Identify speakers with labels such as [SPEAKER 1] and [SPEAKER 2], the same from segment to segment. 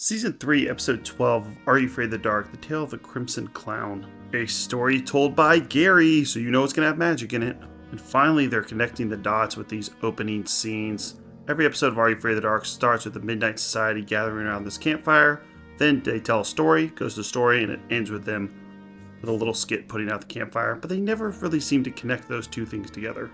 [SPEAKER 1] Season 3, Episode 12 of Are You Afraid of the Dark? The Tale of the Crimson Clown. A story told by Gary, so you know it's going to have magic in it. And finally, they're connecting the dots with these opening scenes. Every episode of Are You Afraid of the Dark starts with the Midnight Society gathering around this campfire. Then they tell a story, goes to the story, and it ends with them with a little skit putting out the campfire. But they never really seem to connect those two things together.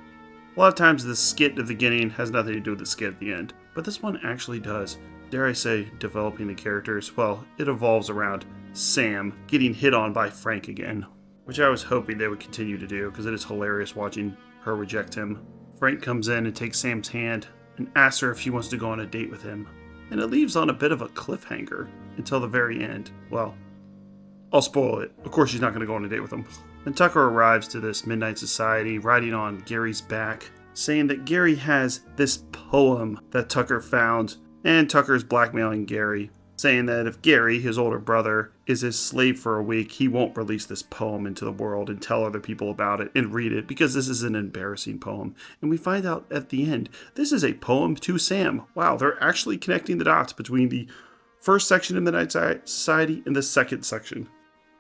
[SPEAKER 1] A lot of times the skit at the beginning has nothing to do with the skit at the end. But this one actually does. Dare I say, developing the characters, well, it evolves around Sam getting hit on by Frank again, which I was hoping they would continue to do, because it is hilarious watching her reject him. Frank comes in and takes Sam's hand and asks her if she wants to go on a date with him, and it leaves on a bit of a cliffhanger until the very end. Well, I'll spoil it. Of course she's not going to go on a date with him. Then Tucker arrives to this Midnight Society riding on Gary's back, saying that Gary has this poem that Tucker found. And Tucker's blackmailing Gary, saying that if Gary, his older brother, is his slave for a week, he won't release this poem into the world and tell other people about it and read it, because this is an embarrassing poem. And we find out at the end, this is a poem to Sam. Wow, they're actually connecting the dots between the first section of the Midnight Society and the second section.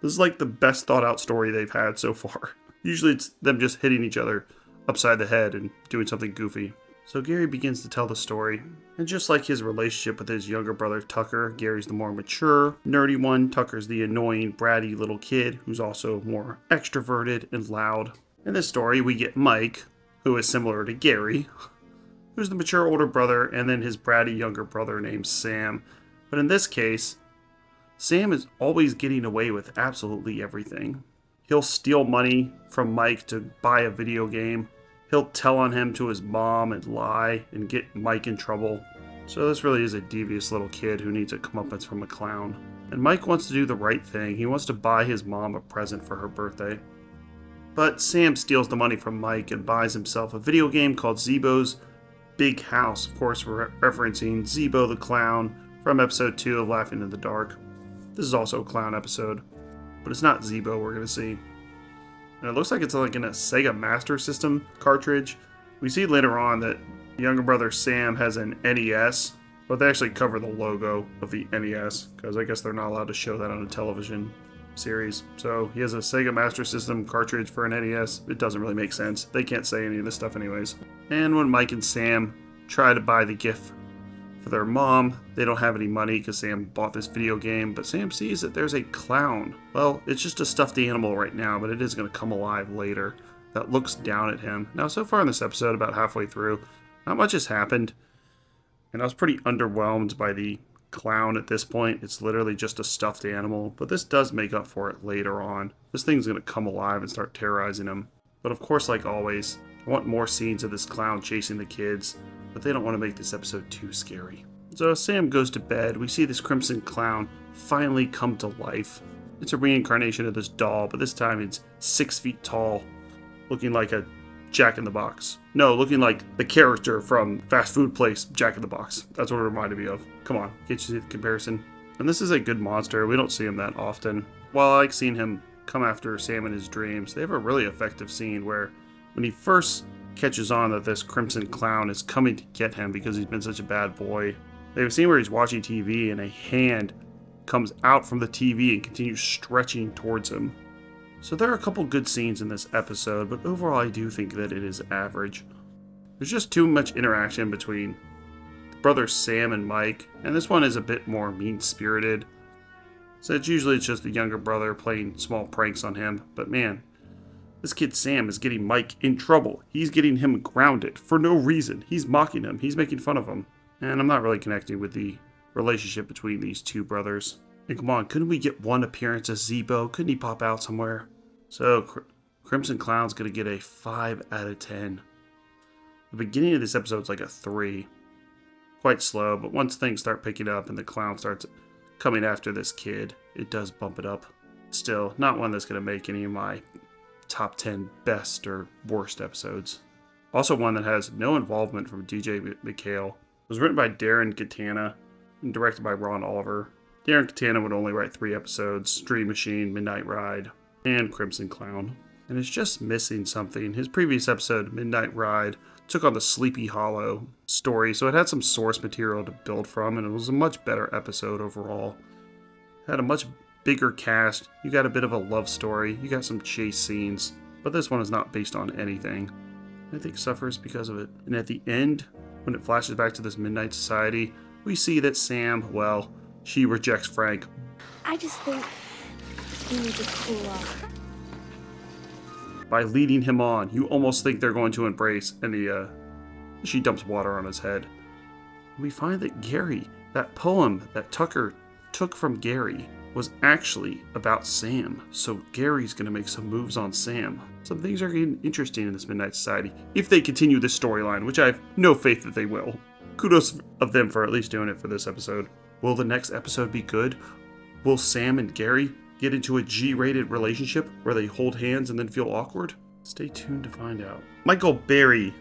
[SPEAKER 1] This is like the best thought out story they've had so far. Usually it's them just hitting each other upside the head and doing something goofy. So Gary begins to tell the story, and just like his relationship with his younger brother Tucker, Gary's the more mature, nerdy one, Tucker's the annoying, bratty little kid who's also more extroverted and loud. In this story, we get Mike, who is similar to Gary, who's the mature older brother, and then his bratty younger brother named Sam. But in this case, Sam is always getting away with absolutely everything. He'll steal money from Mike to buy a video game. He'll tell on him to his mom and lie and get Mike in trouble. So this really is a devious little kid who needs a comeuppance from a clown. And Mike wants to do the right thing. He wants to buy his mom a present for her birthday. But Sam steals the money from Mike and buys himself a video game called Zeebo's Big House. Of course, we're referencing Zeebo the Clown from episode 2 of Laughing in the Dark. This is also a clown episode, but it's not Zeebo we're going to see. And it looks like it's like in a Sega Master System cartridge. We see later on that younger brother Sam has an NES, but they actually cover the logo of the NES, because I guess they're not allowed to show that on a television series. So he has a Sega Master System cartridge for an NES. It doesn't really make sense. They can't say any of this stuff anyways. And when Mike and Sam try to buy the gift for their mom, they don't have any money because Sam bought this video game, but Sam sees that there's a clown. Well, it's just a stuffed animal right now, but it is going to come alive later, that looks down at him. Now, so far in this episode, about halfway through, not much has happened, and I was pretty underwhelmed by the clown at this point. It's literally just a stuffed animal, but this does make up for it later on. This thing's going to come alive and start terrorizing him. But of course, like always, I want more scenes of this clown chasing the kids, but they don't want to make this episode too scary. So as Sam goes to bed, we see this Crimson Clown finally come to life. It's a reincarnation of this doll, but this time it's 6 feet tall, looking like a Jack-in-the-Box. No, looking like the character from fast food place Jack-in-the-Box. That's what it reminded me of. Come on, can't you see the comparison? And this is a good monster. We don't see him that often. While I like seeing him come after Sam in his dreams, they have a really effective scene where when he first catches on that this Crimson Clown is coming to get him because he's been such a bad boy. They have a scene where he's watching TV and a hand comes out from the TV and continues stretching towards him. So there are a couple good scenes in this episode, but overall I do think that it is average. There's just too much interaction between brothers Sam and Mike, and this one is a bit more mean-spirited. So it's just the younger brother playing small pranks on him, but man, this kid Sam is getting Mike in trouble. He's getting him grounded for no reason. He's mocking him. He's making fun of him. And I'm not really connecting with the relationship between these two brothers. And come on, couldn't we get one appearance as Zeebo? Couldn't he pop out somewhere? So Crimson Clown's going to get a 5 out of 10. The beginning of this episode's like a 3. Quite slow, but once things start picking up and the clown starts coming after this kid, it does bump it up. Still, not one that's going to make any of my top 10 best or worst episodes. Also one that has no involvement from DJ McHale. It was written by Darren Katana and directed by Ron Oliver. Darren Katana would only write 3 episodes: Dream Machine, Midnight Ride, and Crimson Clown. And it's just missing something. His previous episode, Midnight Ride, took on the Sleepy Hollow story, so it had some source material to build from, and it was a much better episode overall. It had a much bigger cast, you got a bit of a love story, you got some chase scenes, but this one is not based on anything. I think suffers because of it. And at the end, when it flashes back to this Midnight Society, we see that Sam, well, she rejects Frank.
[SPEAKER 2] I just think you need to cool off.
[SPEAKER 1] By leading him on, you almost think they're going to embrace, and she dumps water on his head. We find that Gary, that poem that Tucker took from Gary, was actually about Sam. So Gary's going to make some moves on Sam. Some things are getting interesting in this Midnight Society, if they continue this storyline, which I have no faith that they will. Kudos of them for at least doing it for this episode. Will the next episode be good? Will Sam and Gary get into a G-rated relationship where they hold hands and then feel awkward? Stay tuned to find out. Michael Berry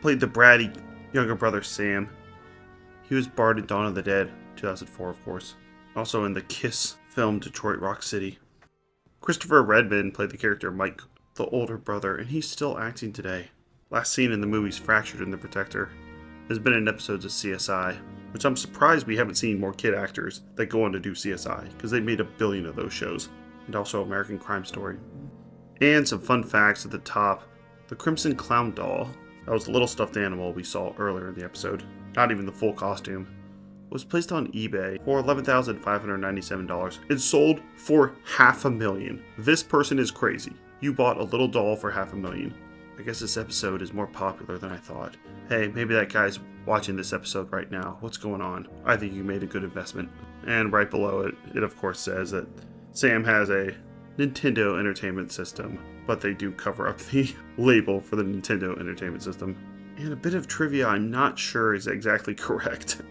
[SPEAKER 1] played the bratty younger brother Sam. He was Bard in Dawn of the Dead, 2004 of course. Also in the Kiss film Detroit Rock City. Christopher Redmond played the character Mike, the older brother, and he's still acting today. Last seen in the movies Fractured and The Protector. Has been in episodes of CSI, which I'm surprised we haven't seen more kid actors that go on to do CSI, because they made 1 billion of those shows. And also American Crime Story. And some fun facts at the top. The Crimson Clown doll, that was the little stuffed animal we saw earlier in the episode, not even the full costume, was placed on eBay for $11,597 and sold for $500,000. This person is crazy. You bought a little doll for $500,000. I guess this episode is more popular than I thought. Hey, maybe that guy's watching this episode right now. What's going on? I think you made a good investment. And right below it, it of course says that Sam has a Nintendo Entertainment System, but they do cover up the label for the Nintendo Entertainment System. And a bit of trivia I'm not sure is exactly correct.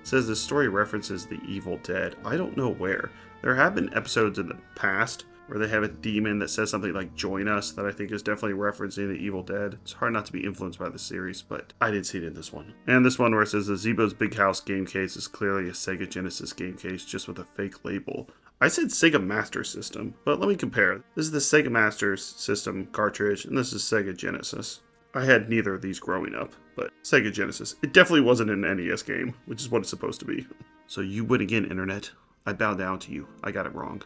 [SPEAKER 1] Says the story references the Evil Dead. I don't know where. There have been episodes in the past where they have a demon that says something like "join us" that I think is definitely referencing the Evil Dead. It's hard not to be influenced by the series, but I didn't see it in this one. And this one where it says the Zebo's Big House game case is clearly a Sega Genesis game case just with a fake label. I said Sega Master System, but let me compare. This is the Sega Master System cartridge, and this is Sega Genesis. I had neither of these growing up, but Sega Genesis. It definitely wasn't an NES game, which is what it's supposed to be. So you win again, Internet. I bow down to you. I got it wrong.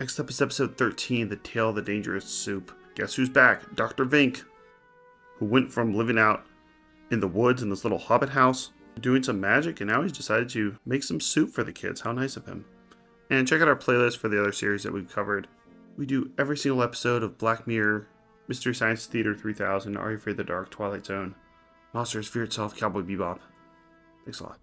[SPEAKER 1] Next up is episode 13, The Tale of the Dangerous Soup. Guess who's back? Dr. Vink, who went from living out in the woods in this little hobbit house, doing some magic, and now he's decided to make some soup for the kids. How nice of him. And check out our playlist for the other series that we've covered. We do every single episode of Black Mirror, Mystery Science Theater 3000, Are You Afraid of the Dark, Twilight Zone, Monsters, Fear Itself, Cowboy Bebop. Thanks a lot.